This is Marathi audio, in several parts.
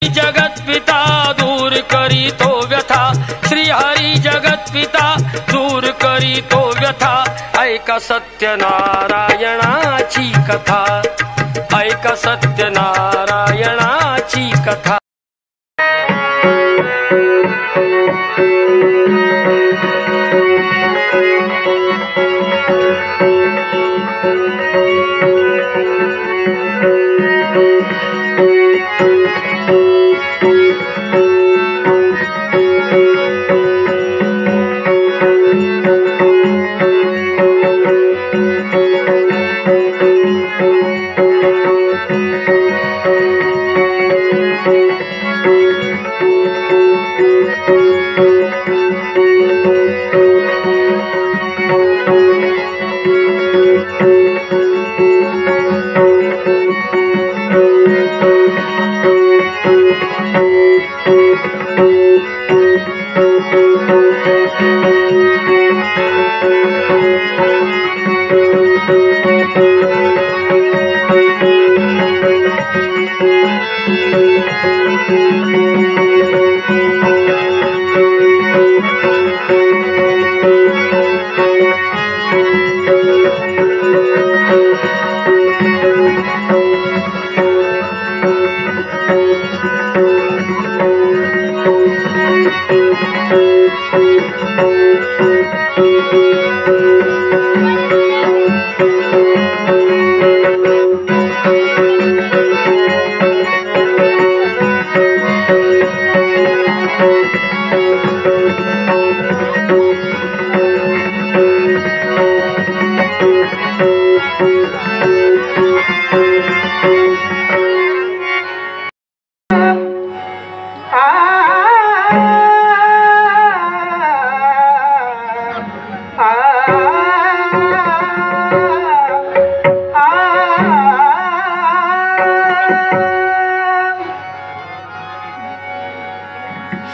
जगत्पिता दूर करीतो व्यथा, श्रीहरी जगत्पिता दूर करीतो व्यथा. ऐका सत्यनारायणाची कथा, ऐका सत्यनारायणाची कथा.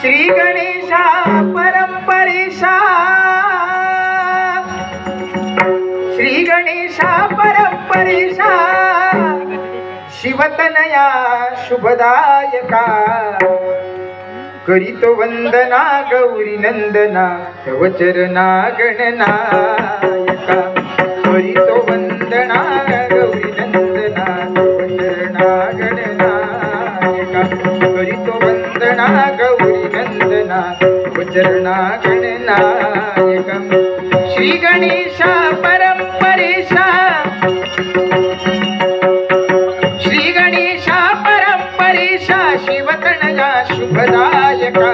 श्री गणेशा परंपरेशा, श्री गणेशा परंपरेशा, शिवतनया शुभदायका. करीतो वंदना गौरी नंदना तव चरणा गणनायका. करीतो वंदना गौरी नंदना तव चरणा गणनायका. करीतो वंदना गौरी नंदना तव चरणा गणनायका. श्री गणेशा परंपरेशा, श्री गणेशा परंपरेशा, शिवतनया शुभदायका.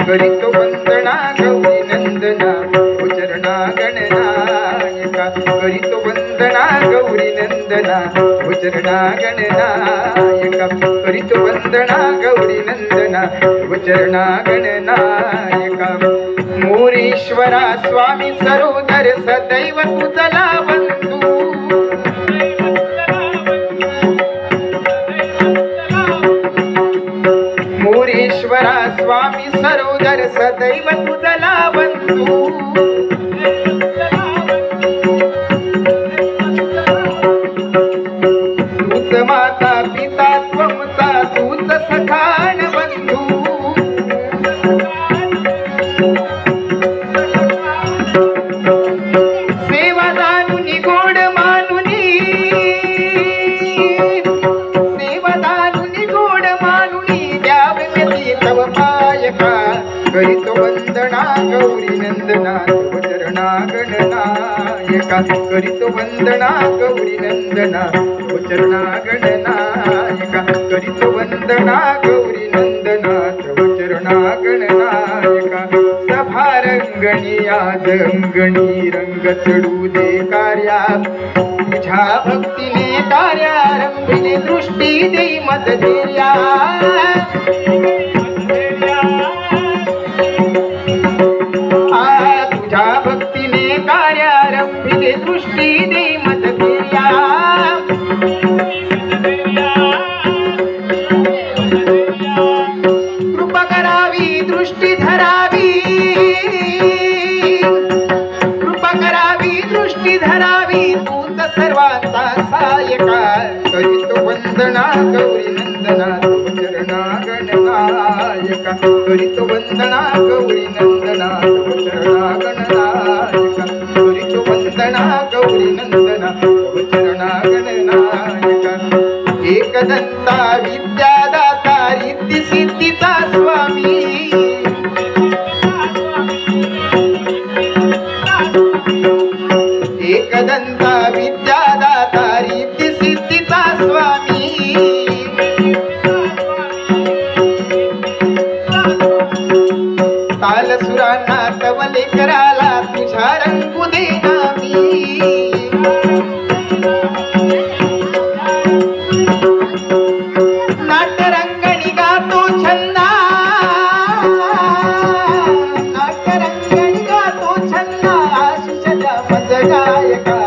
करीतो वंदना गौरी नंदना तव चरणा गणनायका. करीतो वंदना गौरी नंदना तव चरणा गणनायका. करीतो वंदना गौरी नंदना तव चरणा गणनायका. मोरेश्वरा स्वामी सरोदर सदैव तुझला वंदू. मोरेश्वरा स्वामी सरोदर सदैव तुझला वंदू. तूच माता पिता त्वमचा तूच सखान बंधू. सेवा दानुनी गोड मानुनी, सेवा दानुनी गोड मानुनी, द्यावे मी तव पायका. करीतो वंदना गौरी नंदना तव चरणा गणनायका. करीतो वंदना गौरी नंदना तव चरणा गणनायका. करीतो वंदना गौरी नंदना तव चरणा गणनायका. सभा रंगणी आज अंगणी रंग चढू दे कार्या. तुझ्या भक्तीने कार्यारंभिने दृष्टी देई मज धैर्या. तुझ्या भक्तीने कार्यारंभिने दृष्टी देई मज धैर्या. कृपा करावी दृष्टी धरावी, कृपा करावी दृष्टी धरावी, तूच सर्वांचा सहाय्यका. करीतो वंदना गौरी नंदना तव चरणा गणनायका. गणनायका करीतो वंदना गौरी नंदना तव चरणा गणनायका करीतो वंदना गौरी नंदना तव चरणा गणनायका एकदंता विद्यादाता रिद्धी सिद्धीचा स्वामी एकदंता विद्यादाता रिद्धी सिद्धीचा स्वामी तालसुरांना तवले कराला तुझ्या रंगू देना मी नाट्यरंगणी गातो छंदा नाट्यरंगणी गातो छंदा आशिषाच्या मज गायका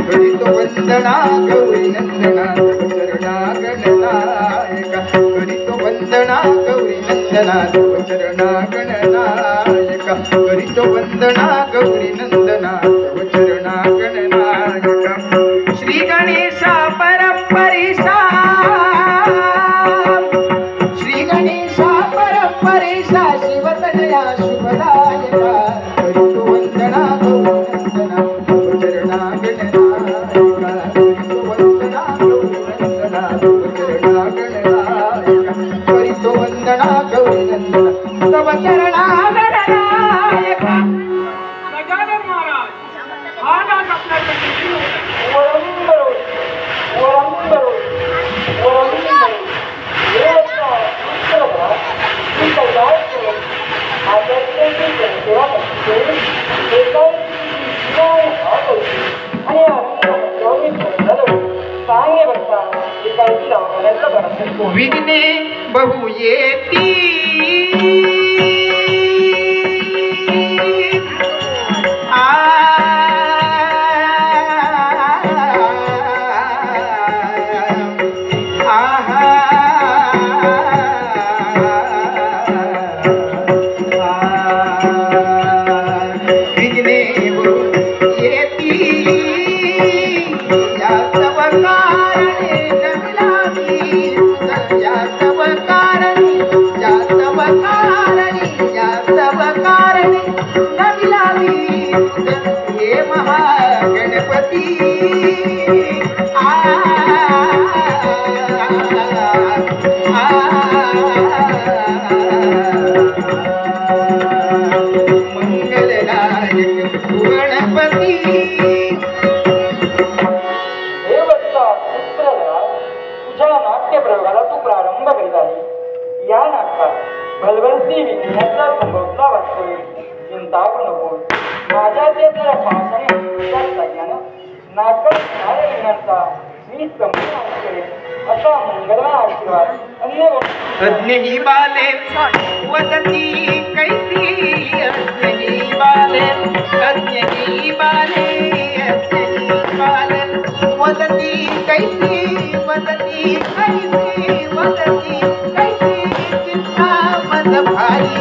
करीतो वंदना गौरी नंदना तव चरणा गणनायका करीतो वंदना गौरी नंदना तव चरणा गणनायका करीतो वंदना गौरी नंदना तव चरणा गणनायका श्री गणेशा परपरेशा श्री गणेशा परपरेशा शिवतनया शुभदायका करीतो वंदना गौरी नंदना तव चरणा गणनायका करीतो वंदना गौरी नंदना तव चरणा गणनायका करीतो वंदना गौरी नंदना तव चरणा गणनायका गजानन महाराज आज आपल्याकडे विघ्ने बहु येती अज्ञही बाले वदती कैसी अज्ञही बाले अज्ञही बाले अज्ञही बाले वदती कैसी वदती कैसी वदती कैसी चिंता मद भाई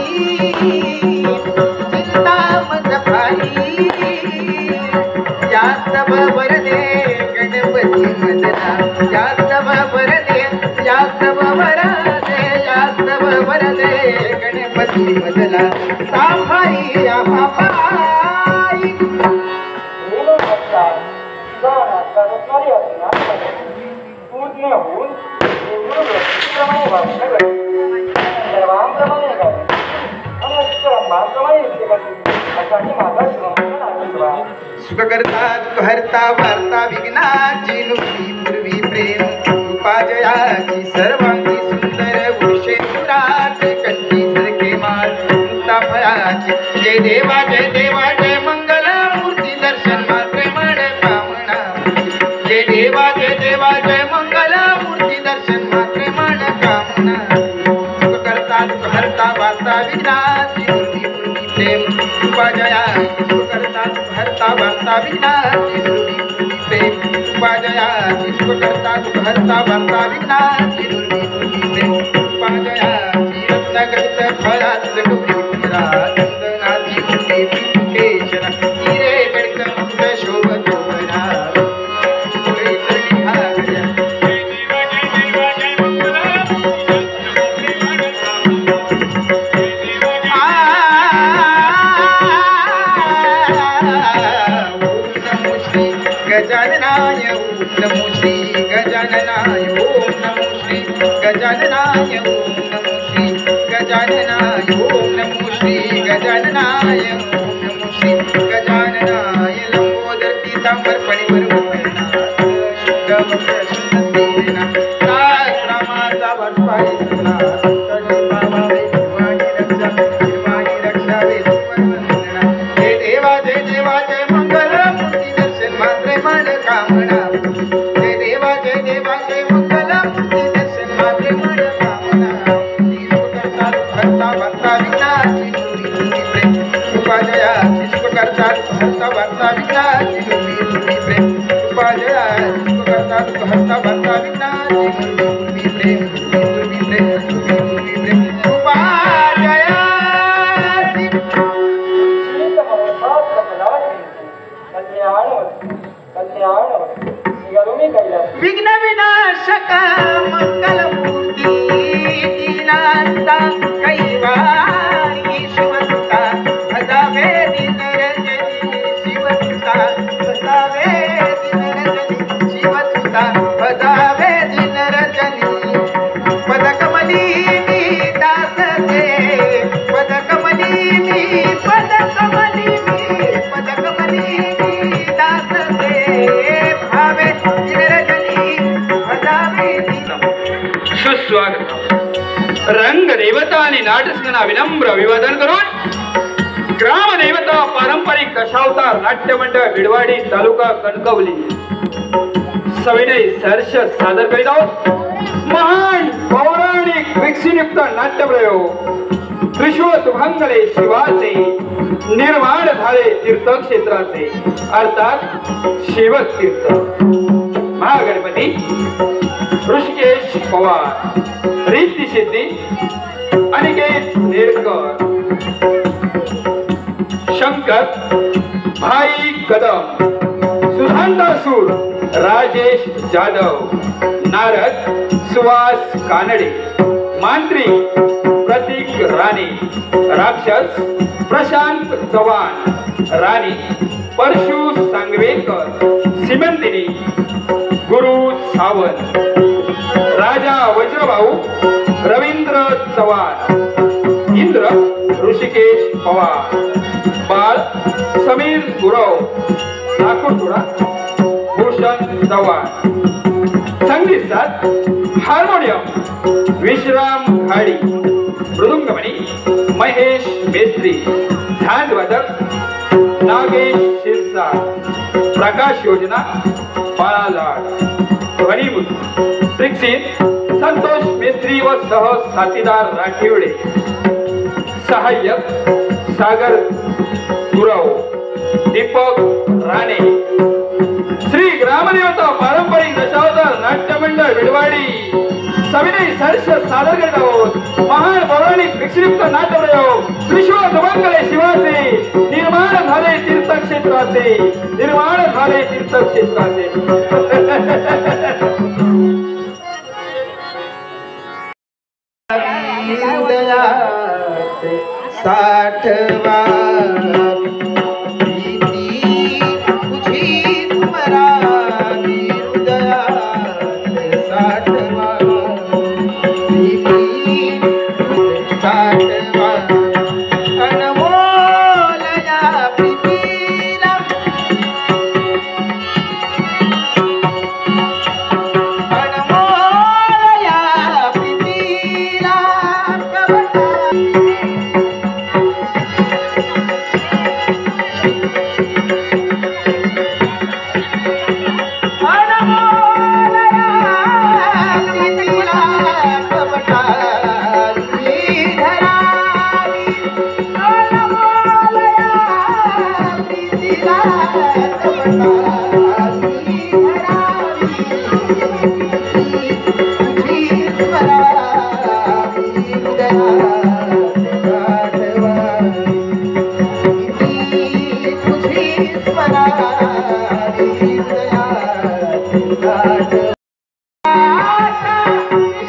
चिंता मद भाई जास्त वरदे गणपती मदना जास्त वरदे जास्त वरदे गणपती मदला साफाई या बापाई सुख करता दुःख हरता वार्ता विघ्नाची नुकती पूर्वी प्रेम कृपाजयाची सर्वांगी सुंदर वृषे तुराचे कंठी झरके माळ मुक्ता फळाची जय देवा जय देवा जय मंगल मूर्ती दर्शन मात्रे मन कामना जय देवा जय मंगल मूर्ती दर्शन मात्रे मन कामना सुख करता दुःख हरता वार्ता विघ्नाची नुकती पूर्वी प्रेम कृपाजयाची सुख करता दुःख हरता वार्ता विघ्नाची नुकती पूर्वी प्रेम कृपाजयाची सुख करता दुःख हरता वार्ता विघ्नाची नुकती प्रेम कृपाजयाची रत्नगणित फळात गौरी चंदनाची फुले केशरा हिरे गणित मुक्त शोभतो बरा फुले चरणी हागऱ्या नमो श्री गजाननाय ओम नमो श्री गजाननाय ओम नमो श्री गजाननाय ओम नमो श्री गजाननाय ओम नमो श्री गजाननाय लंबोदर पीतांबर परिवर रामाचा भटपाय सगळा विघ्न विनाशक मंगलमूर्ती दीनांता कैवारी शिवसुता भजावे दिनरंजनी शिवसुता भजावे दिनरंजनी शिवसुता भजावे दिनरंजनी पदकमलिनी दाससे पदकमलिनी पदकमलिनी पदकमलिनी दाससे भावे सुस्वागत. रंगदेवता आणि नाटस्कना विनम्र अभिवादन करून ग्रामदेवता पारंपरिक दशावतार नाट्य मंडळ बिडवाडी तालुका कणकवली सविनय सहर्ष सादर करीत आहोत. महान पौराणिक विक्षिनियुक्त नाट्यप्रयोग त्रिशूलतुभंगले शिवाचे निर्माण झाले तीर्थक्षेत्राचे अर्थात शिवतीर्थ. महागणपती ऋषिकेश पवार, रिद्धी सिद्धी अनिकेत नेरकर, शंकर भाई कदम, सुधांतासूर राजेश जाधव, नारद सुहास कानडे, मांत्रिक प्रतीक राणे, राक्षस प्रशांत चव्हाण, राणी परशु सांगवेकर, सिमंतिनी गुरु सावंत, राजा वज्रभाऊ रवींद्र चव्हाण, इंद्र ऋषिकेश पवार, बाळ समीर गुरव, ठाकूरपुरा भूषण चव्हाण. संगीत साथ हार्मोनियम विश्राम खाडी, मृदुंगमणी महेश मेस्त्री, झांजवादक नागेश शिरसाट, प्रकाश योजना बाळालाड, ध्वनिमुद्रण ट्रिक्सिन संतोष मेस्त्री व सह साथीदार राठिवडे, सहाय्यक सागर गुरव, दीपक राणे. श्री ग्रामदेवता पारंपरिक दशावतार नाट्य मंडळ बिडवाडी सविनय सहर्ष सादर करीत आहोत. महान पौराणिक विक्षिप्त नाट्यप्रयोग त्रिशूलतुभंगले शिवाचे निर्माण झाले तीर्थक्षेत्राचे निर्माण झाले तीर्थक्षेत्राचे. साठवा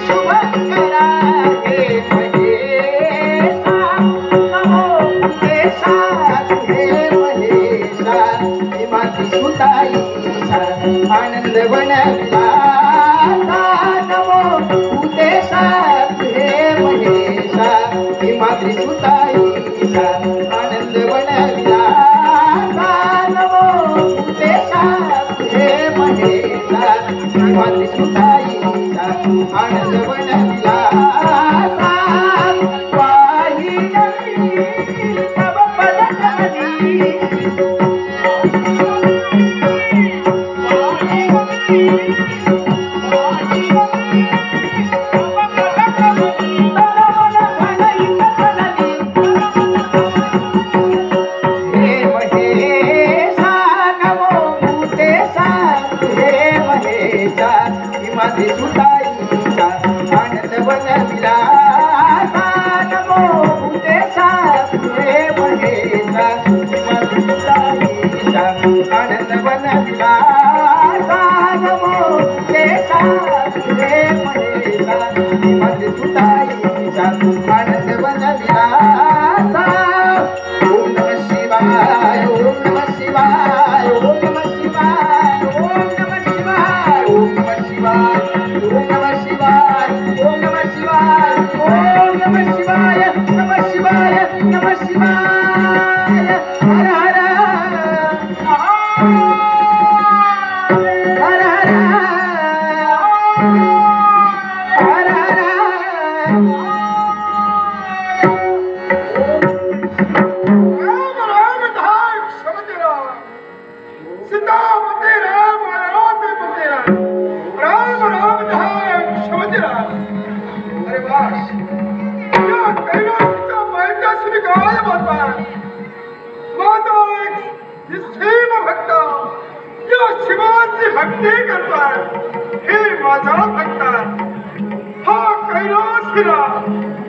शुभंकरा आनंद बनविला नमो उदेशा हे महेशा ही मातृसुता ईशा आनंद बनविला नमो उदेशा हे महेशा ही मातृसुता ईशा आनंद बनविला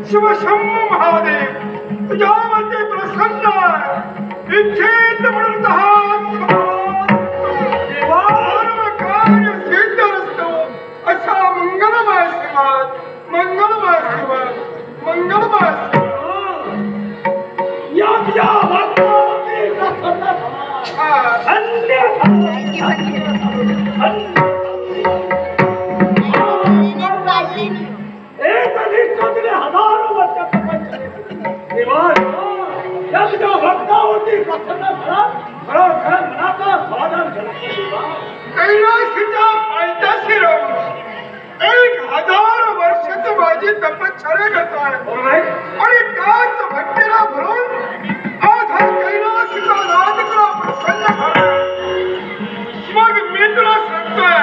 शिवशंभू महादेव तुझ्यावरती प्रसन्न इच्छित म्हणून देवा सर्व कार्य सिद्ध असतो असा मंगलमय श्रीवाद मंगलमय श्रीवाद मंगलमय या तुझ्या भक्तावरती प्रसन्न हजारो वर्ष भक्तावरती प्रसन्न झाला खरोखर मनाचा समाधान झाला कैलासीच्या पायथ्याशी राहून 1000 वर्षाची माझी तपश्चर्या करतोय आणि त्याच भक्तीला भरून आज हा कैलासीचा नाद तुला प्रसन्न झाला मग मी तुला सांगतोय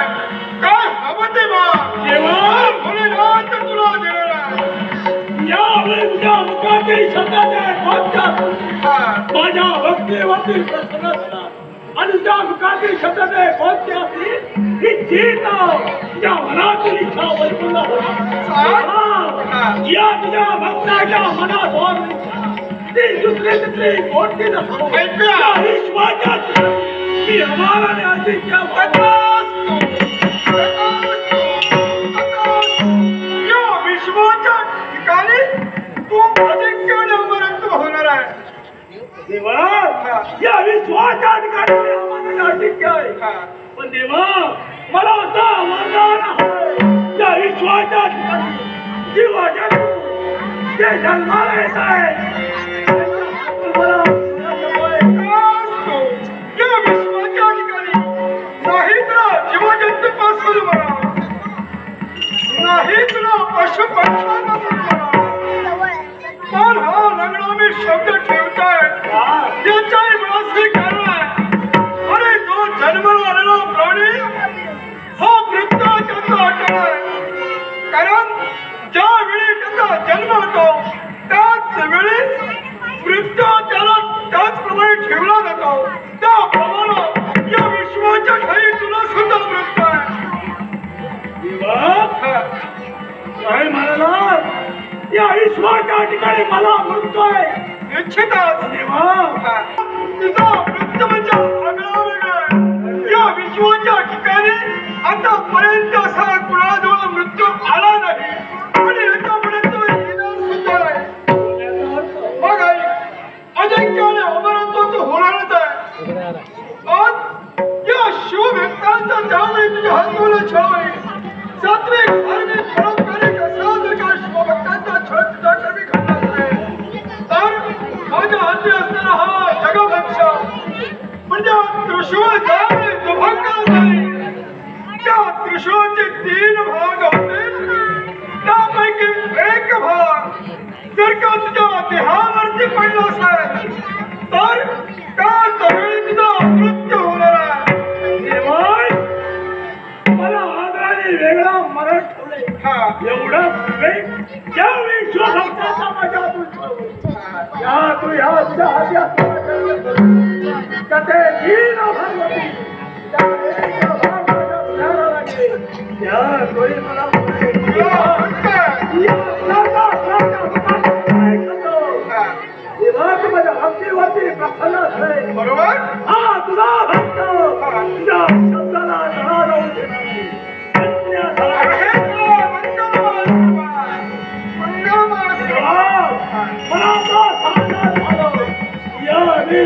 काय हवं ते माग भोलेनाथ तुला देणार आहे यावेळी तुझ्या मुखातील शब्दाने माझ्या भक्तीवरती प्रसन्न झाला आणि तुझ्या मुखातील शब्दाने कोणते असतील ही जीत तुझ्या मनातील इच्छा वैकुंठ या तुझ्या भक्ताच्या मनात ती दुसरी तिसरी कोणती नसतो मी हमारा अशी विश्वाच्या ठिकाणी तू अजिंक्य अमरत्व होणार आहे देवा या विश्वाच्या ठिकाणी आम्हाला अजिंक्य आहे पण देवा मला असा वरदान आहे या विश्वाच्या ठिकाणी जीवाच्या जे जन्माला येत आहे या विश्वाच्या ठिकाणी नाही तुला जीवजंतूपासून म्हणा नाही तुला पशु पक्षांपासून म्हणा पण हा लग्नामी शब्द ठेवताय त्याच्याही मला स्वीकारला आहे अरे जो जन्माला आलेला प्राणी हा मृत्यू त्याचा अटळ आहे कारण ज्यावेळी त्याचा जन्म होतो त्याच वेळी मृत्यू त्याला त्याचप्रमाणे ठेवला जातो त्याप्रमाणे या विश्वाच्या ठाई तुला सुद्धा मृत्यू आहे काय म्हणाला या विश्वाच्या ठिकाणी मला मृत्यू आहे निश्चितच तुझा मृत्यू म्हणजे आगळा वेगळा आहे या विश्वाच्या ठिकाणी आतापर्यंत असा कुणाजवळ मृत्यू आला नाही आणि आतापर्यंत येणार सुद्धा नाही मग अजिंक्याने अमरत्व होणारच आहे पण या शिवभक्तांचा ज्यावेळी वंशाचे 3 भाग होते त्यापैकी एक भाग जर का तुझ्या देहावरती पडला असेल तर त्याच वेळी तुझा मृत्यू होणार आहे. निर्मळ, मला आदराने वेगळा मरण ठेवले एवढा ज्यावेळी शोधाचा माझ्या या तू या तुझ्या कथे 3 भाग होती माझ्या भक्तीवरती प्रसन्न झाले. बरोबर हा तुझा भक्त तुझ्या शब्दाला धडा लावून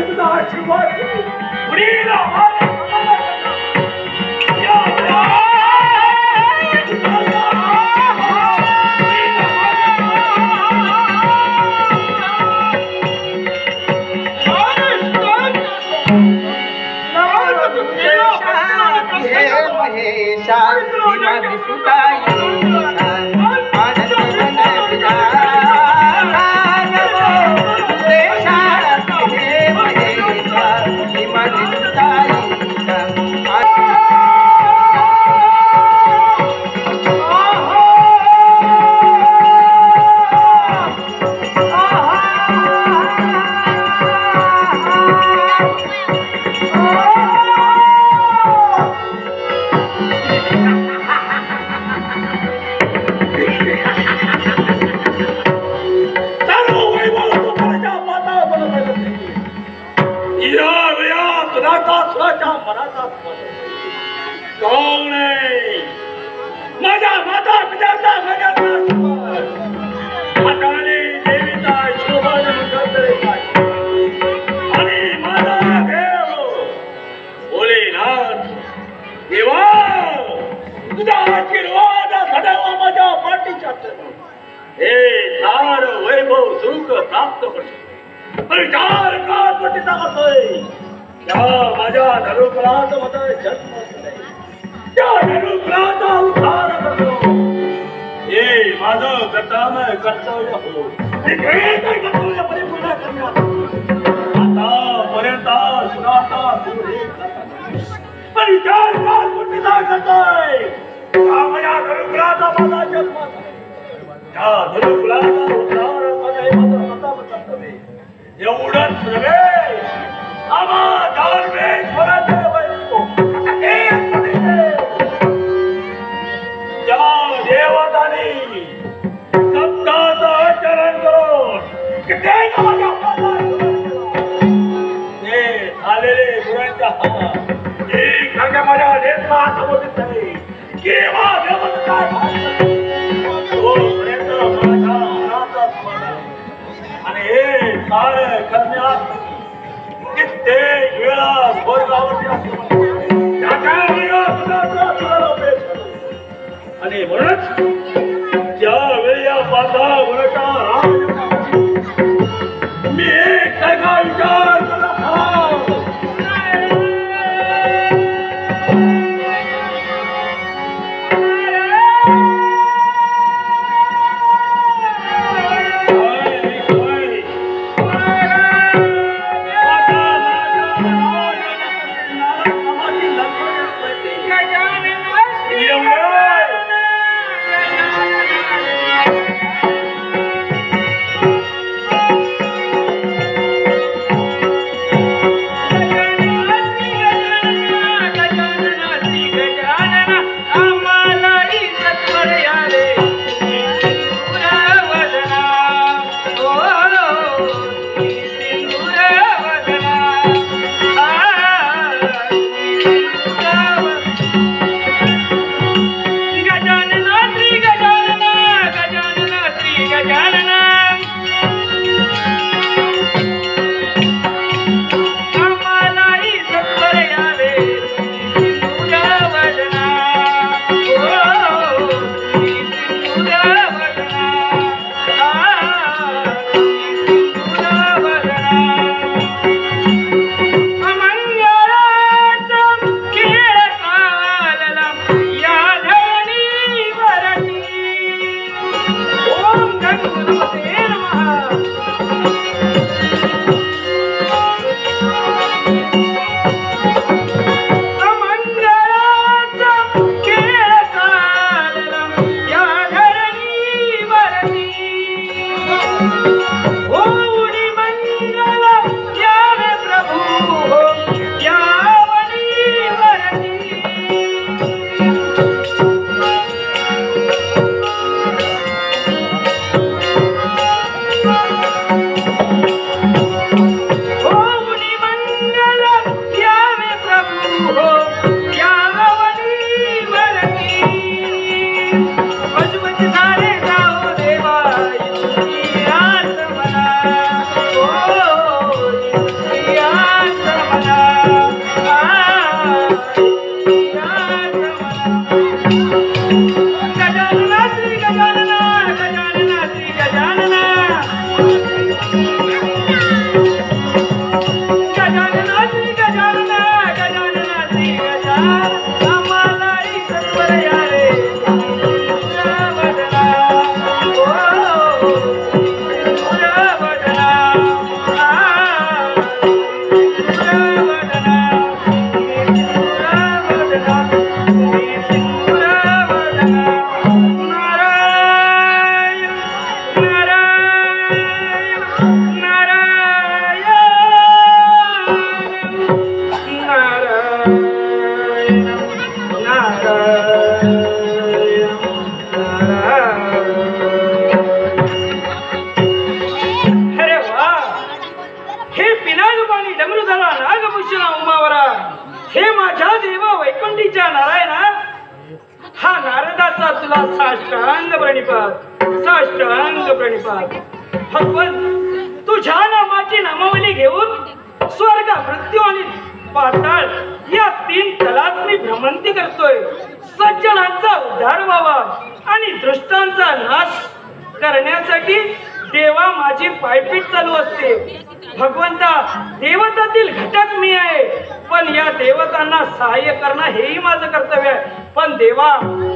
तुझा आशीर्वाद महेशा विमान सुताई आनंद मन हे महेशा विमान सुताई माझ्या माता पित्याचा देवीचा शोभन आणि माझा देव भोलेनाथ देवा तुझा आशीर्वाद सदैव माझ्या पाठीच्या हे सार वैभव सुख प्राप्त करतो. चार काळ पटीचा करतोय त्या माझ्या धनुकलात मध्ये जन्म त्या धनुकलाचा उद्धार करतो. हे माझं कर्तव्य हो कर्तव्य परिपूर्ण करण्यात आतापर्यंत सुनाता पण विचार काळ पटीचा करतोय त्या माझ्या धनुकलाचा माझा जन्म त्या धनुकलाचा उद्धार मध्ये माझं स्वतः कर्तव्य एवढंच नव्हे आम्हा धार्मिक फळाचे वैभव या देवतांनी शब्दाचं आचरण करून ते झालेले गुरांच्या एक माझ्या नेत्रात समोर नाही केव्हा देवत काय तोपर्यंत माझ्या मनाचा समाधान आणि हे सारं करण्यात कित्येक वेळा स्वर्गावरती आणि म्हणूनच ज्या वेळी या माझा गुणाचा राज मी एक सगळा विचार करत पशुपती झाले जाऊ देवा इतकी आस मला इतकी आस मला गजानना श्री गजानना गजानना श्री गजानना गजानना श्री गजानना गजानना श्री गजानना आम्हालाही सत्वर या रे वदना वदना हा नारदाचा तुला साष्टांग प्रणिपात भगवन तुझ्या नामाची नामावली घेऊन स्वर्ग मृत्यू आणि पाताळ या 3 तलात मी भ्रमंती करतोय सज्जनांचा उद्धार व्हावा आणि दुष्टांचा नाश करण्यासाठी देवा माझी पायपीट चालू असते भगवंता देवतातील घटक मी आहे पण या देवतांना सहाय्य करणं हेही माझं कर्तव्य आहे पण देवा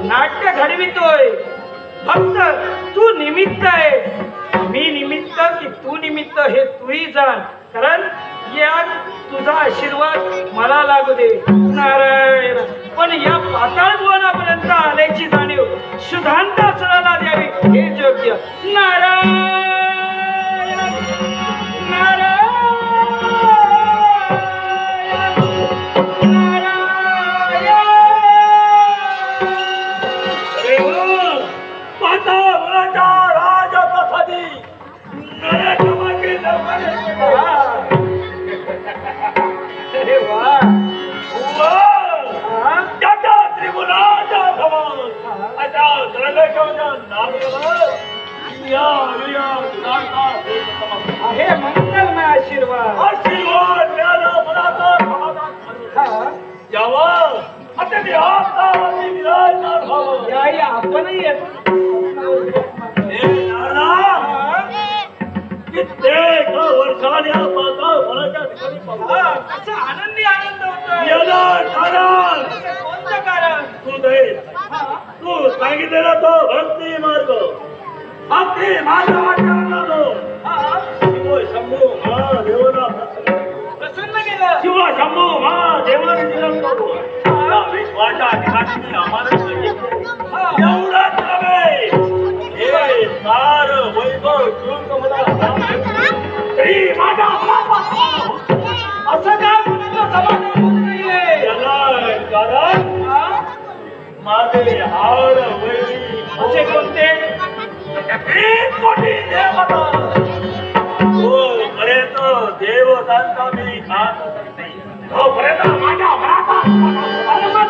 नाट्य घडवितोय फक्त तू निमित्त आहे मी निमित्त की तू निमित्त हे तूही जाण कारण या तुझा आशीर्वाद मला लागू दे नारायण पण या पाताळ भुवनापर्यंत आल्याची जाणीव शुद्धांतासुराला द्यावी हे योग्य नारायण नारायण हे मंगलमय आशीर्वाद मिळाला मला आपणही कित्येक वर्षाने आनंदी आनंद होतो कारण तू सांगितलेला तो भक्ती मार्ग शिव शंभू महादेवना प्रसन्न केलं शिव शंभू महादेवाने दिला विश्वाच्या ठिकाणी आम्हाला एवढंच नव्हे हे सार वैभव श्री माझा असं काय मुलाचं समाधान होत नाहीये कारण माझे हाड वैरी असे कोणते कोटी देवता तोपर्यंत देवतांचा मी खात नाही तोपर्यंत माझ्या मनात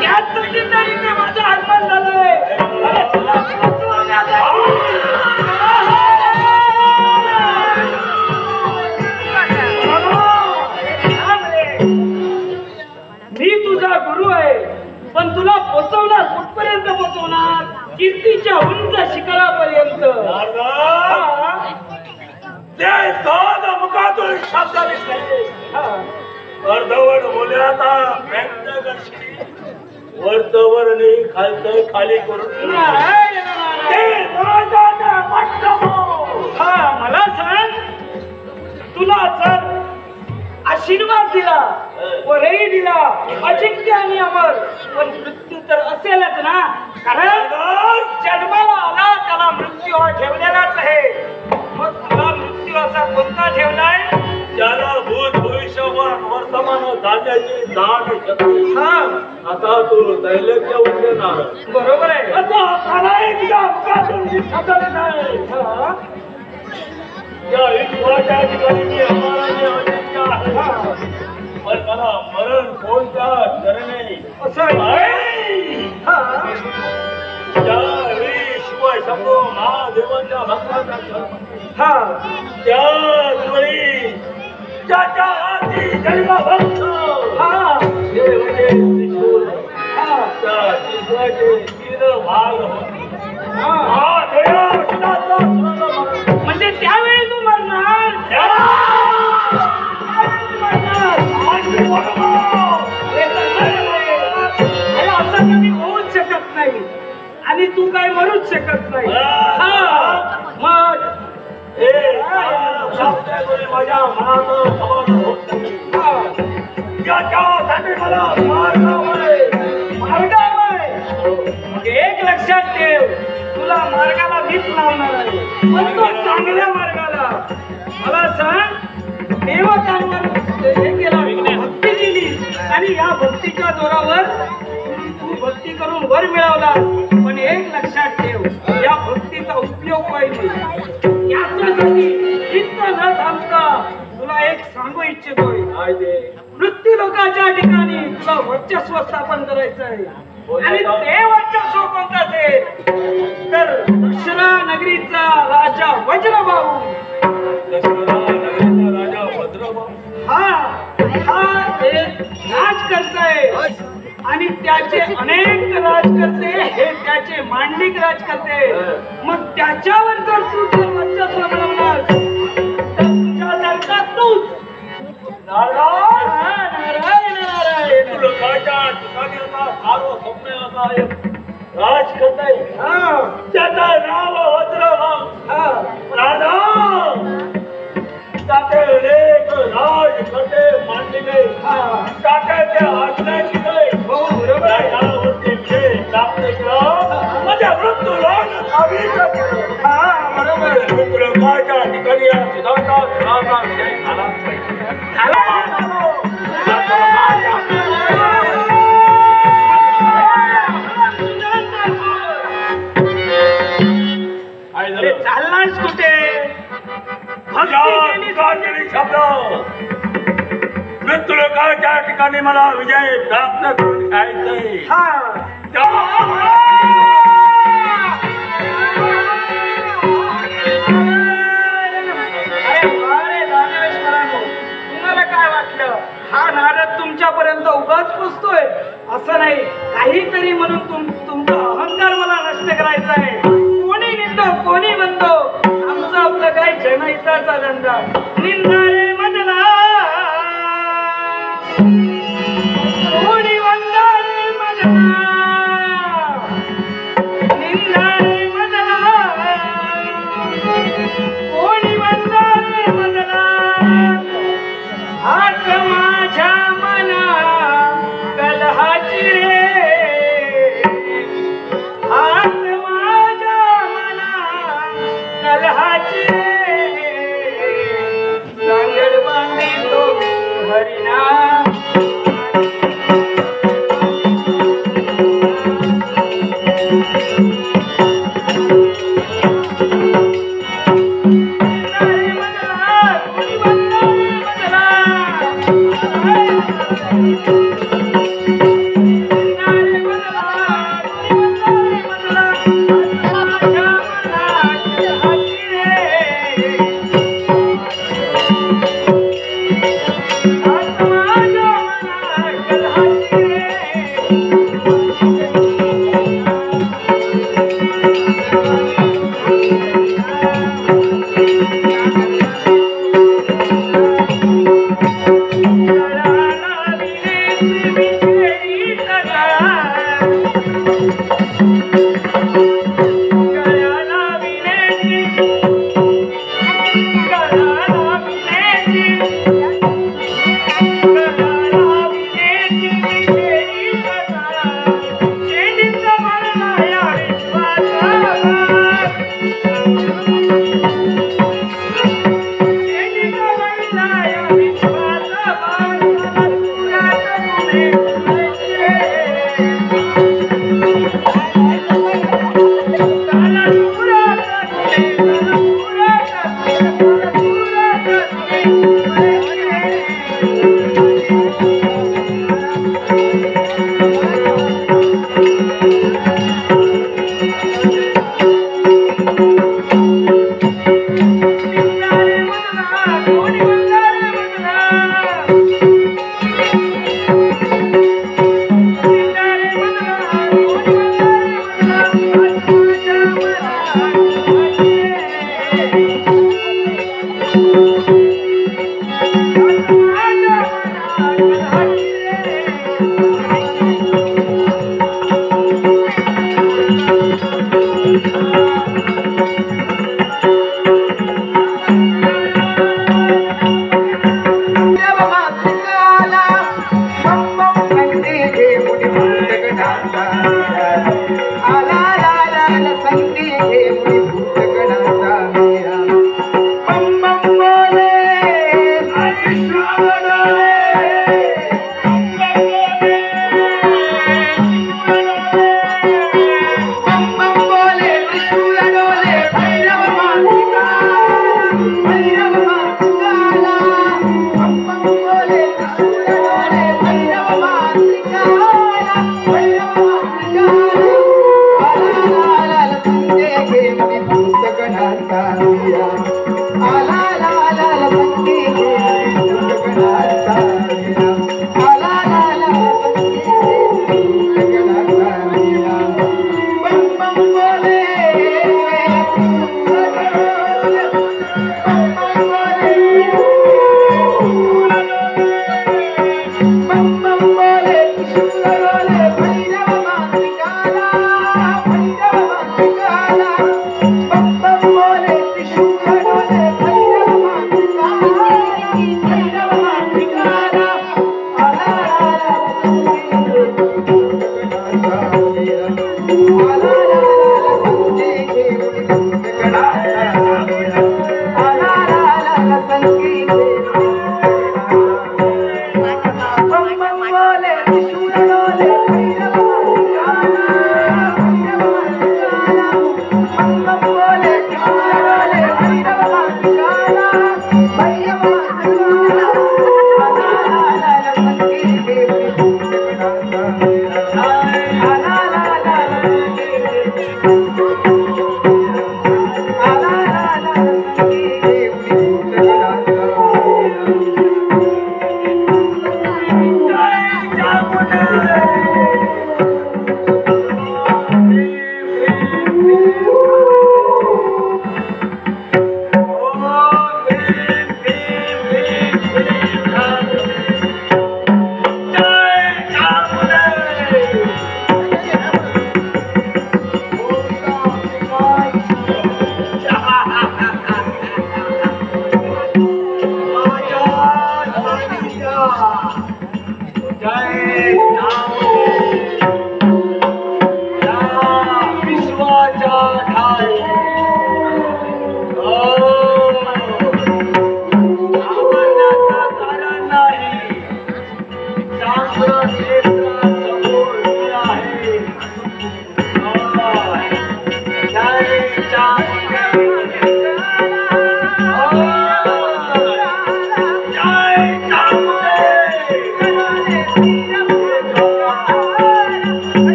त्याचसाठी नाही ते माझं आगमन झालंय अरे तुला मी तुझा गुरु आहे पण तुला पोचवणार कुठपर्यंत पोचवणार कीर्तीच्या उंच शिखरापर्यंत ते सहज मुखातून शब्द अर्धवट बोलण्याचा प्रयत्न करशील वरतवर नाही खालतं खाली करून हा मला सांग तुला जर आशीर्वाद दिला वरही दिला अजिंक्य आणि अमर पण मृत्यू तर असेलच ना कारण जन्माला आला त्याला मृत्यू हा ठेवलेलाच आहे मग तुला मृत्यू असा कोणता ठेवलाय ज्याला भूत भविष्यवान वर्तमान जाण्याची जाण हा आता तू दैलक्य उठणार बरोबर आहे आता मला एकदा मुखातून शब्द नाही या ईश्वराच्या ठिकाणी मी अमराने अजिंक्य आहे पण मला मरण कोणत्या चरणे असं आहे हा ज्या देवाच्या भक्तांचा जन्म. हा त्याच वेळी ज्याच्या हाती जन्म भक्त हा हे म्हणजे त्रिशूळ. हा त्या त्रिशूळाचे 3 भाग होते. हा हा देवा कृष्णाचा जन्म. म्हणजे त्यावेळी तू मरणार अरे असं कधी होऊच शकत नाही आणि तू काय मरूच शकत नाही. हा मग माझ्या मनात समाधान होत नाही. याच्यासाठी मला मार्गावर मग एक लक्षात ठेव, तुला मार्गाला मीच लावणार आहे, पण तो चांगल्या मार्गाला. मला सांग, देवतांवर हे केला, भक्ती दिली आणि या भक्तीच्या जोरावर तू भक्ती करून वर मिळवला. पण एक लक्षात ठेव, या भक्तीचा उपयोग पाहिजे. याच्यासाठी इतकं न थांबता तुला एक सांगू इच्छितोय. मृत्यू लोकांच्या ठिकाणी तुला वर्चस्व स्थापन करायचं आहे. आणि ते वर्चस्व कोणतं असेल तर दशरा नगरीचा राजा वज्रभाऊ. राजा भद्रभाऊ हा एक राजकर्ता आहे आणि त्याचे अनेक राजकर्ते हे त्याचे मांडलिक राजकर्ते. मग त्याच्यावर जर तू जर वर्चस्व मिळवणार तर तुझ्यासारखा तूच राजकर्ता आहे. त्याचं नाव वज्रभाऊ. त्याचे अनेक राजकर्ते मांडलेले टाकायचे आज्ञाची नाही. राजावरती विजय प्राप्त केला. माझ्या मृत्यू मृत्यूलोकाच्या ठिकाणी या सिद्धांता विजय झाला चाललास कुठे? मृत्यूलोकाच्या ठिकाणी मला विजय प्राप्त करून घ्यायचंय. तुम्हाला काय वाटलं हा नारद तुमच्यापर्यंत उगाच पोचतोय? असं नाही, काहीतरी म्हणून तुमचा अहंकार मला नष्ट करायचा आहे. कोणी निंदो कोणी म्हणतो, आमचं आपलं काय जनहिताचा धंदा. निंदा रे मजला कोणी वंदा रे मजला, निंदा रे मजला कोणी वंदा रे मजला. हात माझ्या मना कलहाची रे, हात माझ्या मना कलहाची रे. घे मुळी भूतगणाचा मेळा बम बम बोले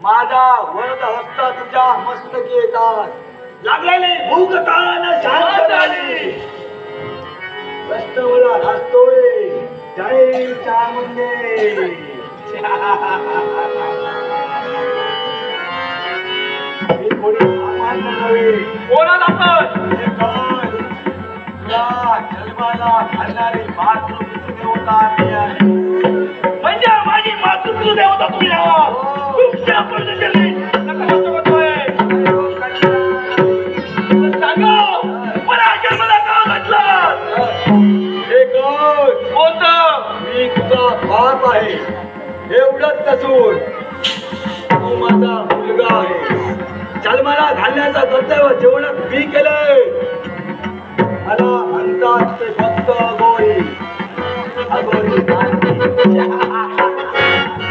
माझा वरद हस्त तुझ्या मस्तकी येतात लागलेली भूक तान शांत झाली कष्टवला रास्तोय जय चामुंडे मी कोणी सामान्य नव्हे कोणाला आपण जन्माला घालणारी मातृपितृ देवता मी आहे म्हणजे माझी मातृत्व देवता तुम्ही आहात. तुमच्या परिचयाने नका कष्ट करतोय. सांगा मला जन्माला का घातलं? कोणतं मी तुझा बाप आहे एवढंच नसून तू माझा मुलगा आहे जन्माला घालण्याचा कर्तव्य जेवणात मी केलंय मला म्हणतात ते फक्त अगोरी अगोरी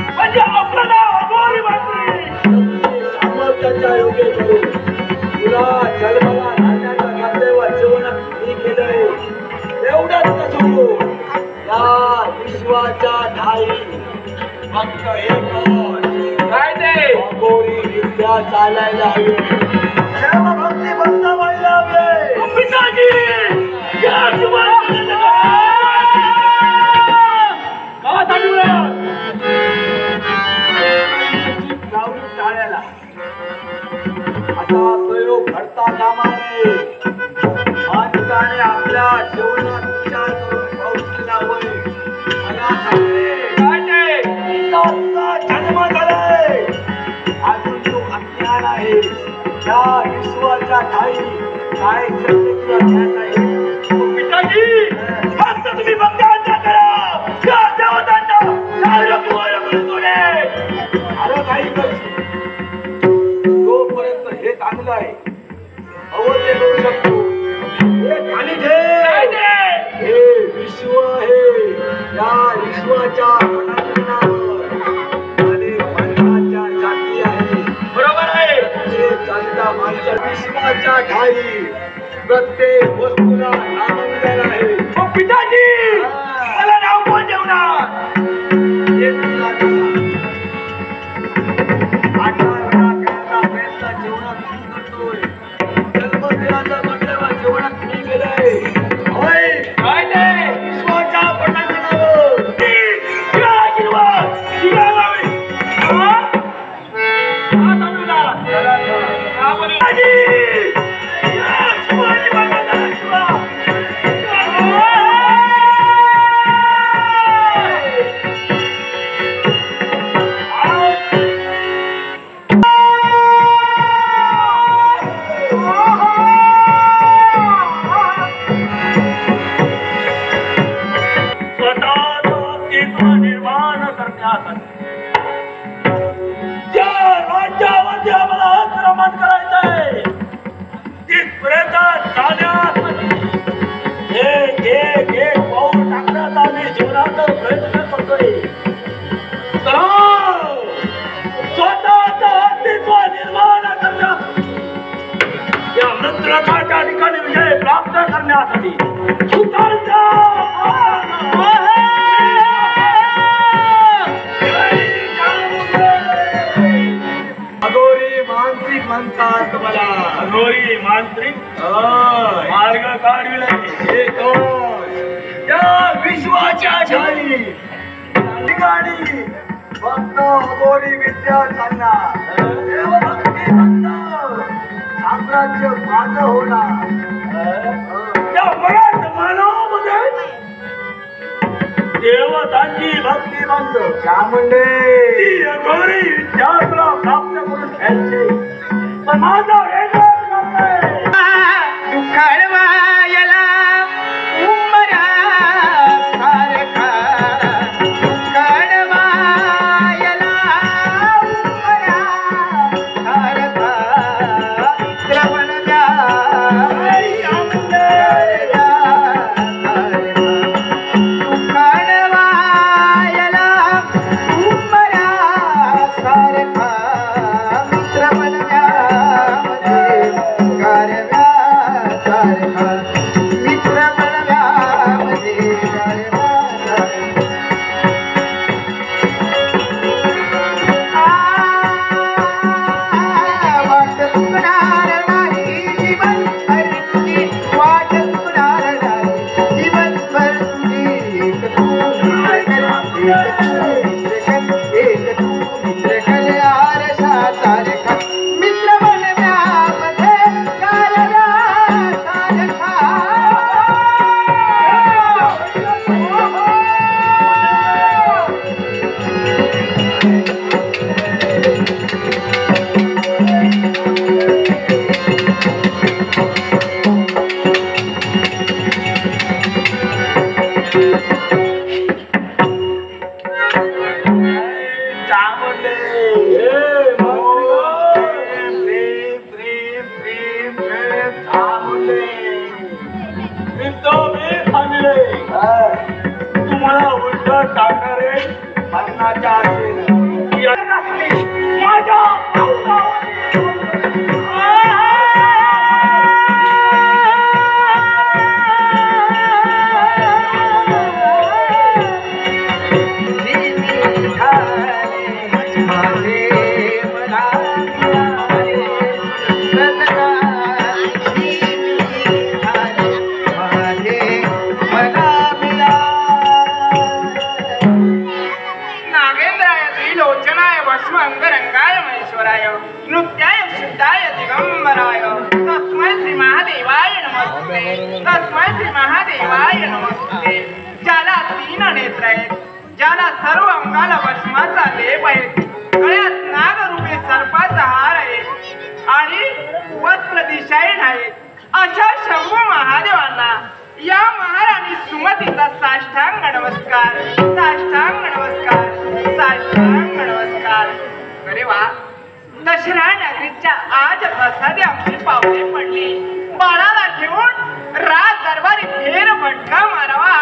म्हणजे आपलं नाव अघोरी मांत्रिक. सामर्थ्याच्या योगे करून तुला जन्माला घालण्याचा कर्तव्य जेवणात मी केलंय एवढंच नसून या विश्वाच्या ठाई फक्त एकच काय ते अघोरी विद्या चालायला हवी देवभक्ती बसवायला हवे पिताजी या तुम्हाला का थांबवलं? लावून टाळ्याला असा प्रयोग घडता कामा नये माणसाने आपल्या जीवनात विचार करून पाऊल केला होय मला सांगते काय ते तुझा जन्म झालाय अजून तू अज्ञान आहे या विश्वाच्या ठाई काय तुला ज्ञान नाही पिताजी फक्त तुम्ही बघता करा त्या देवतांना सारं तुम्हाला करून सोडे. अरे काही करशील तोपर्यंत हे चांगलं आहे हवं ते करू शकतो हे खाली काय ठेव ते हे विश्व आहे या विश्वाच्या पटांगणावर अनेक माणसाच्या जाती आहे बरोबर आहे. प्रत्येक चालता माणसा विश्वाच्या ठाई प्रत्येक वस्तूला नाम मिळालं आहे ओ पिताजी मला नाव कोण जेवणार? हे तुला आठवड्याचा प्रयत्न जीवनात मी करतोय जन्मदिनाचा कर्तव्य जीवनात मी केलंय होय काय ते विश्वाच्या पटांगणावर या आशीर्वाद तुला लावे. हा? हा थांबवला. हा बोलू. पिताजी! या शिवाजी महाराजांचा आशीर्वाद. स्वतःचं अस्तित्व निर्माण करण्यासाठी ज्या राज्यावरती आम्हाला आक्रमण करायचंय तिथपर्यंत जाण्यासाठी एक पाऊल टाकण्याचा आम्ही जीवनाचा प्रयत्न करतोय. स्वतःचं अस्तित्व निर्माण करण्यासाठी या मंत्राच्या ठिकाणी विजय प्राप्त करण्यासाठी सुतांचा अगोरी मानसिक म्हणतात मला अघोरी मांत्रिक होय. मार्ग काढविले. हे कोण? या विश्वाच्या झाली ठिकाणी फक्त अघोरी विद्या चालणार देवभक्ती म्हणतात साम्राज्य माझं होणार त्या मराठ मानवामध्ये देवतांची भक्ती बंद चामुंडे ती अघोरी विद्या तुला प्राप्त करून घ्यायची पण माझा वेगळाच काम आहे. दुःखाळवायला उंबरा सारखा दुःखाळवायला उंबरा सारखा द्रवण दुःखाळवायला उंबरा सारखा मित्र बनण्यामध्ये एक तू मित्र कल आरशा सारखा मित्र बनव्यामध्ये गारव्या सारखा तुम्हाला उलट टाकणारे अन्नाच्या आशेने माझ्या नृत्याय शुद्धाय दिगंबराय तस्मै श्री महादेवाय नमस्ते तस्मै श्री महादेवाय नमस्ते ज्याला 3 नेत्र आहेत ज्याला सर्व अंगाला भस्माचा लेप आहे गळ्यात नागरूपी सर्पाचा हार आहे आणि वस्त्र दिशाहीन आहेत अशा शंभू महादेवांना या महाराणी सुमतीचा साष्टांग नमस्कार साष्टांग नमस्कार साष्टांग नमस्कार. अरे वा, दशरा नगरीच्या आज प्रसादी आमची पावले पडली. बाळाला घेऊन रात दरबारी फेर भटका मारावा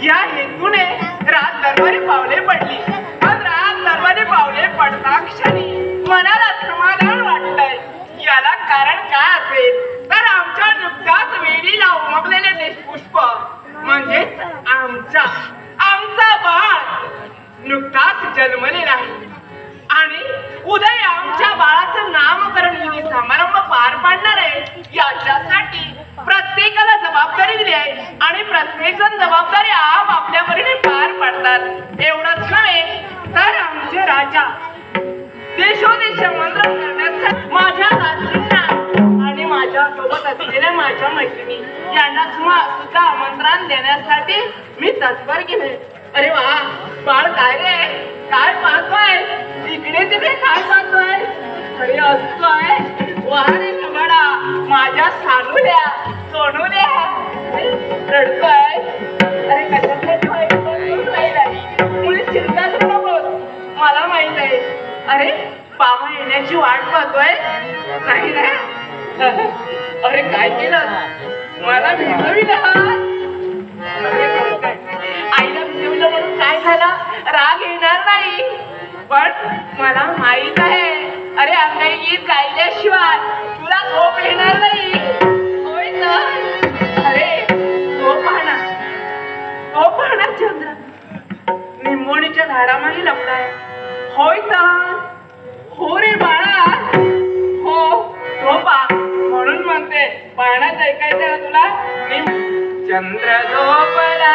या हेतूने रात दरबारी पावले पडली. पण रात दरबारी पावले पडता क्षणी मनाला समाधान वाटतंय. याला कारण काय असेल तर आमच्या नुकताच वेलीला उमगलेले देशपुष्प म्हणजेच आमचा बाळ नुकताच जन्मलेला आहे आणि उद्या आमच्या बाळाचं नामकरण विधी समारंभ पार पाडणार आहे. याच्यासाठी प्रत्येकाला जबाबदारी दिली आहे आणि प्रत्येक जण जबाबदारी आपल्या परीने पार पाडतात. एवढंच नव्हे तर आमचे राजा देशोदेश मंत्रण करण्यासाठी माझ्या रात्रींना आणि माझ्या सोबत असलेल्या माझ्या मैत्रिणी यांना सुद्धा आमंत्रण देण्यासाठी मी तत्पर केले. अरे वा, बाळ काय रे, काय पाहतोय? इकडे तिकडे काय पाहतोय? अरे असतोय वारे लवडा माझ्या सानूल्या सोनूल्या रडतोय. अरे कशासाठी मुली चिंता करू नकोस, मला माहित आहे. अरे बाबा येण्याची वाट पाहतोय नाही ना? अरे काय केलं, मला भिजविलं. आईला भिजवलं म्हणून काय झालं, राग येणार नाही. पण मला माहित आहे, अरे अंगाई गीत गायल्याशिवाय तुला झोप येणार नाही. होय तर? अरे तो पाहणार चंद्र निंबोणीच्या झाडामागे लपलाय. होय तर? हो रे बाळा, हो तो पा. म्हणून म्हणते पाहण्यात ऐकायचं ना तुला. चंद्र झोपला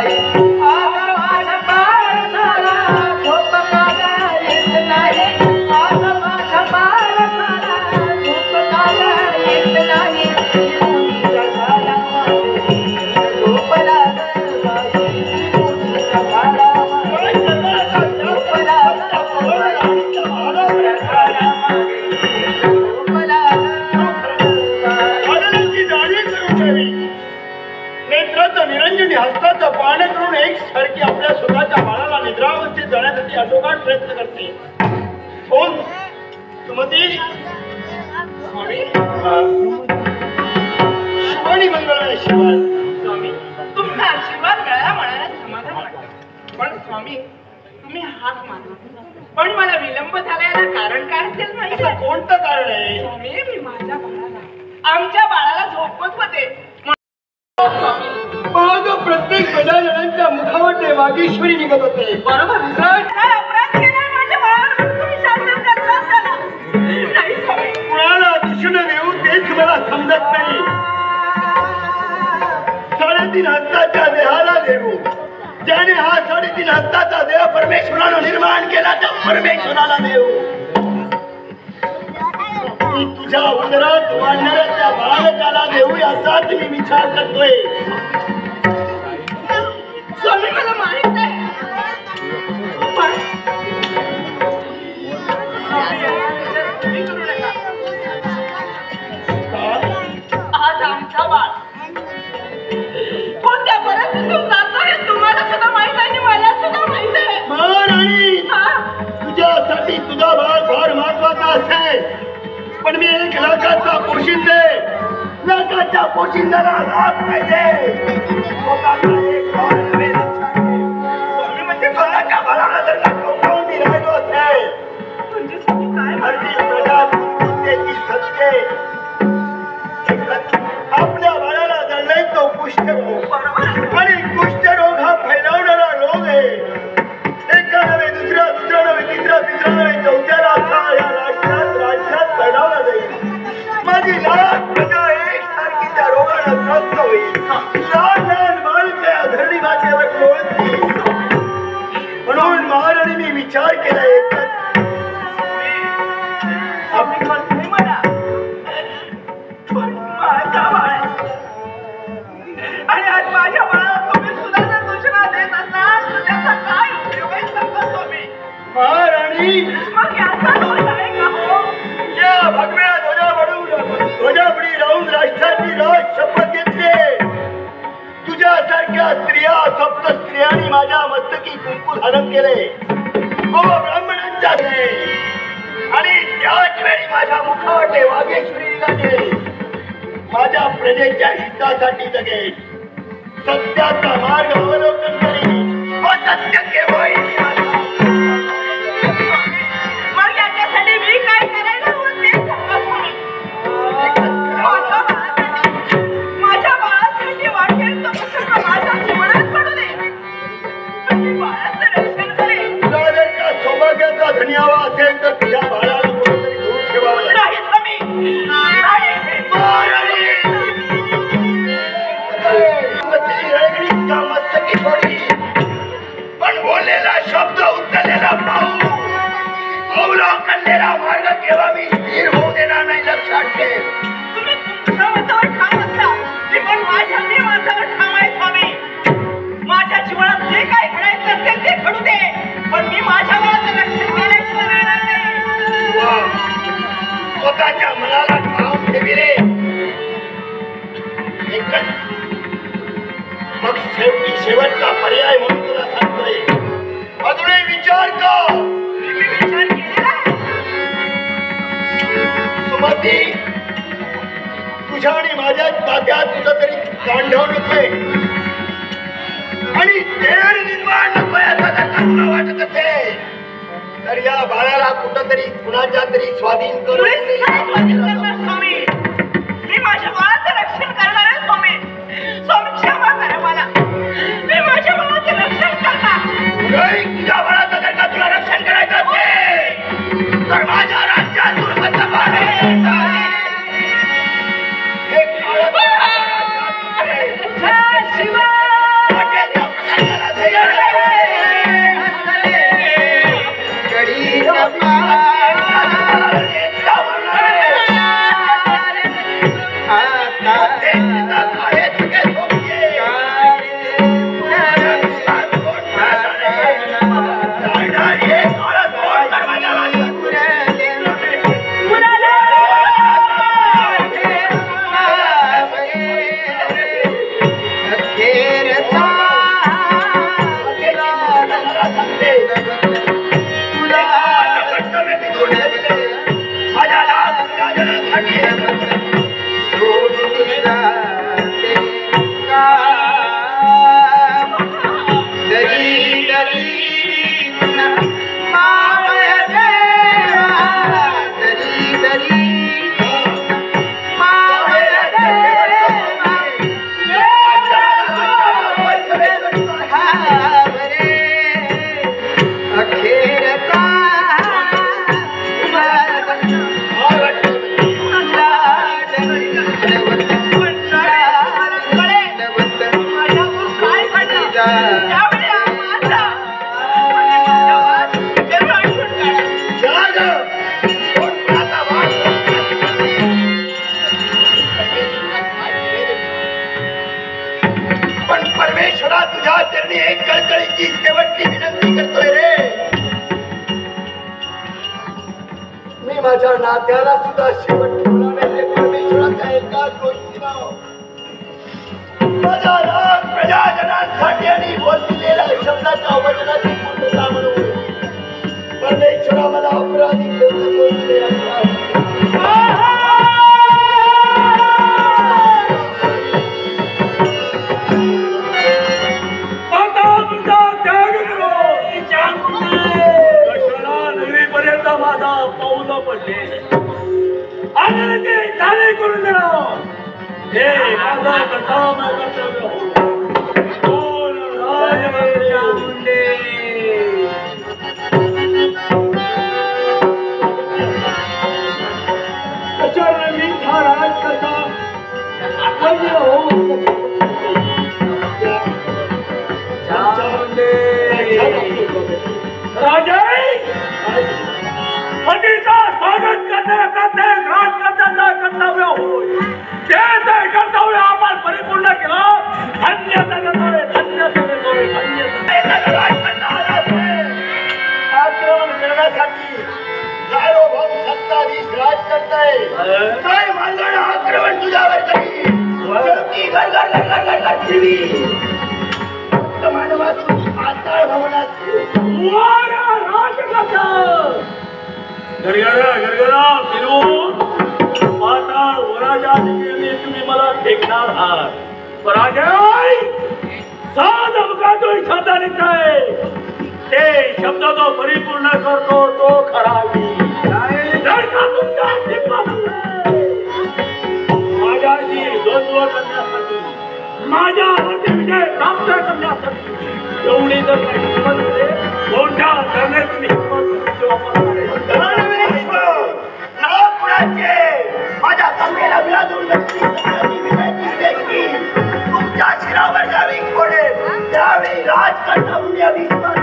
नाही आज माझा बाळ झाला झोप काला येत नाही आज माझा बाळ झाला झोप काला येत नाही मुलीचा झाला झोप लागल बाई मुलीचा झाला झोप नेत्राचं निरंजनी हस्ताचं पाहणे करून एक सारखी आपल्या स्वतःच्या बाळाला निद्रावस्थेत जाण्यासाठी अटोकाट प्रयत्न करते. कोण सुमती स्वामी शिवानी मंगळ शिवाय स्वामी तुमचा आशीर्वाद मिळाला म्हणाला समाधान वाटलं. पण स्वामी तुम्ही हाक मारला पण मला विलंब झाला याला कारण काय असेल माहिती असं कोणतं कारण आहे? स्वामी मी माझ्या बाळाला आमच्या बाळाला झोपवत होते माझं प्रत्येक गजाननांच्या मुखावर वागीश्वरी निघत होते. बरोबर काय अपराध केला माझ्या बाळावर तुम्ही शासन करता त्याला नाही स्वामी कुणाला दुष्ण देऊ तेच मला समजत नाही. 3.5 हस्ताच्या देहाला देऊ ज्याने हा 3.5 हस्ताचा देव परमेश्वरानं निर्माण केला तर परमेश्वराला देऊ. तुझ्या उदरात वाढणाऱ्या त्या बाळकाला देऊ याचाच मी विचार करतोय. स्वामी मला माहित नाही आज आमचा बाळ कोणत्या परिस्थितीतून जातो हे तुम्हाला सुद्धा माहित आहे आणि मला सुद्धा माहित आहे. महाराणी तुझ्यासाठी तुझा बाळ फार महत्वाचा असेल पण मी 1 लाखाचा पोशिंदे लाखाच्या पोशिंद्याला लाख पाहिजे. स्वतःचा एक बाळ नव्हे लक्षात ठेव. स्वामी म्हणजे स्वतःच्या बाळाला जर टोकावून मी राहिलो असेल म्हणजे तुम्ही काय अर्धी प्रजा कुस्त्याची सत्य आपल्या बाळाला जडलाय तो कुष्ठरोग आणि कुष्ठरोग हा फैलावणारा रोग आहे. एका नव्हे दुसरा नव्हे तिसरा नव्हे चौथ्याला असा या राज्यात फैलावला जाईल. माझी लाख प्रजा एक सारखी त्या रोगानं त्रस्त होईल. लहान बाळक या धरणी मातेवर लोळतील. म्हणून महाराणी मी विचार केला एकच स्वामी म्हणते मला माझा बाळ आणि आज माझ्या बाळाला तुम्ही सुद्धा जर दूषणा देत असाल तर त्याचा काय उपयोग आहे सांगा स्वामी. महाराणी मग याचा दोष आहे का हो? या भगव्या ध्वजाबडी राहून राष्ट्राची राज शपथ घेतली. तुझ्यासारख्या स्त्रिया सप्त स्त्रियांनी माझ्या मस्तकी कुंकू धारण केले गो ब्राह्मणांच्या आणि त्याच वेळी माझ्या मुखावर वागेश्वरी निघाली. माझ्या प्रजेच्या हितासाठी जगे सत्याचा मार्ग अवलोकन करी असत्य केव्हाही मग याच्यासाठी मी काय करायला हवं ते सांगा स्वामी. माझ्या बाळासाठी वाटेल तर पुस्तक माझ्या जीवनात पडू दे. मी बाळाचं रक्षण करेन. तुला जर का सौभाग्याचा धन्यावा असेल तर तुझ्या बाळाला कोणतरी दूर ठेवावं लागेल. नाही स्वामी नाही. मस्तकी थोडी पण बोललेला शब्द उचललेला पाऊल अवलोकनलेला मार्ग केव्हा मी स्थिर होऊ देणार नाही. लक्षात ठेव. तुम्ही तुमच्या मतावर ठाम असता मी पण माझ्या मतावर ठाम आहे स्वामी. माझ्या जीवनात जे काय घडायचं असेल ते घडू दे पण मी माझ्या बाळाचं रक्षण केल्याशिवाय राहणार नाही. स्वतःच्या मनाला ठाम ठेविले एकच मग शेवटचा पर्याय म्हणून तुला सांगतोय अजूनही विचार कर. मी विचार केलेला आहे. सुमती तुझ्या आणि माझ्या तात्यात तुझं तरी गांढव नकोय आणि तेढ निर्माण नकोय असं जर का तुला वाटत असेल तर या बाळाला कुठंतरी कुणाच्या तरी स्वाधीन करून मुळीच नाही स्वाधीन करणार स्वामी. मी माझ्या बाळाचं रक्षण करणार आहे स्वामी. स्वामी क्षमा करा मला. मी माझ्या बाळाचं रक्षण करणार. तुझ्या बाळाचं जर का तुला रक्षण करायचं असेल तर माझ्या राज्यात दुर्गत बाळ हे काळं तुझ्या त्यावेळी माझा आणि माझ्या वाद जरूर आठवण काढा. पण परमेश्वरा तुझ्या चरणी एक कळकळीची शेवटची विनंती करतोय रे. मी माझ्या नात्याला सुद्धा शेवट ठेवणार नाही परमेश्वराच्या एकाच गोष्टीनं. माझा राग प्रजाजनांसाठी आणि बोललेल्या शब्दाच्या वचनाची पूर्तता म्हणून परमेश्वरा मला अपराधी ठेवून बोललेले नगरीपर्यंत माझा पाऊल पडले आणि ते तारे करून देणार हे माझा प्रथम कर्तव्य कशाने मी हा राज करता राजा पतीचा स्वागत करणे प्रत्येक राजकर्त्याचा कर्तव्य होय. ते कर्तव्य आपण परिपूर्ण केलं. धन्य धन्य आक्रमण करण्यासाठी सार्वभौम सत्ताधीश राज करताय. काय मालगाड आक्रमण तुझ्यावर करी शेवटी गडगड फिरवी मानवातून पाताळ भवनात गरगरा फिरून पाताळ वराच्या दिशेने तुम्ही मला फेकणार आहात. पराजय साध अपघातो इच्छा आहे ते शब्द तो परिपूर्ण करतो तो खरा जर का तुमच्या माझ्याशी द्वंद्व करण्यासाठी माझ्यावरती विजय प्राप्त करण्यासाठी एवढी जर कोणत्या करणे तुम्ही माझ्या कमेला विराजून तुमच्या शिरावर जावी पडेल त्यावेळी राजकारणामध्ये अभिमान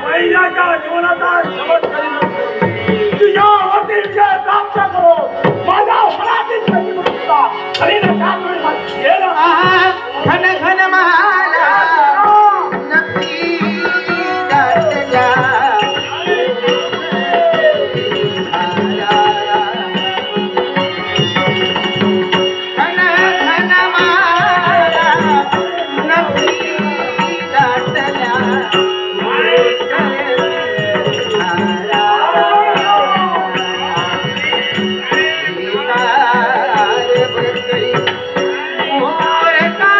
महिन्याच्या जीवनाचा शपथ करीन तुझ्यावरती विजय प्राप्त करो. माझा अपराधीच घन घन माला नक्की दाटल्या घन घन माला नक्की दाटल्या मोर का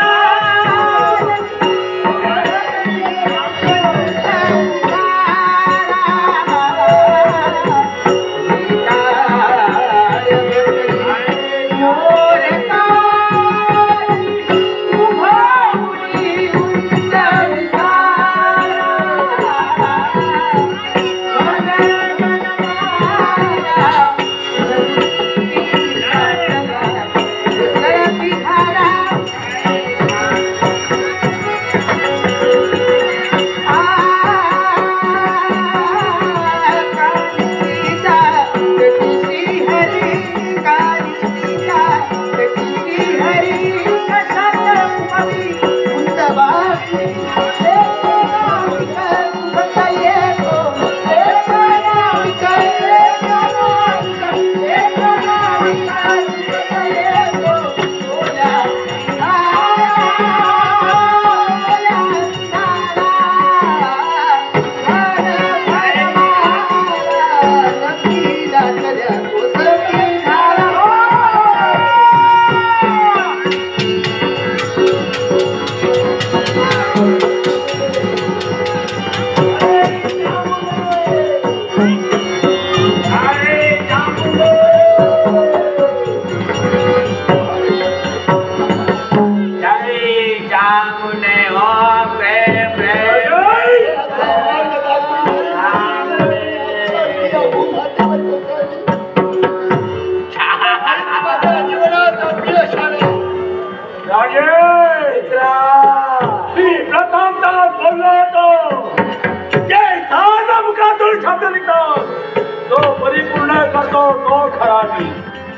खाते लिहितात जो परिपूर्ण करतो तो खरा मी.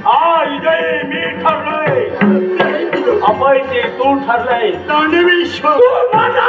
हा विजयी मी ठरलोय, अपयशी तू ठरलंय. दानवी माझा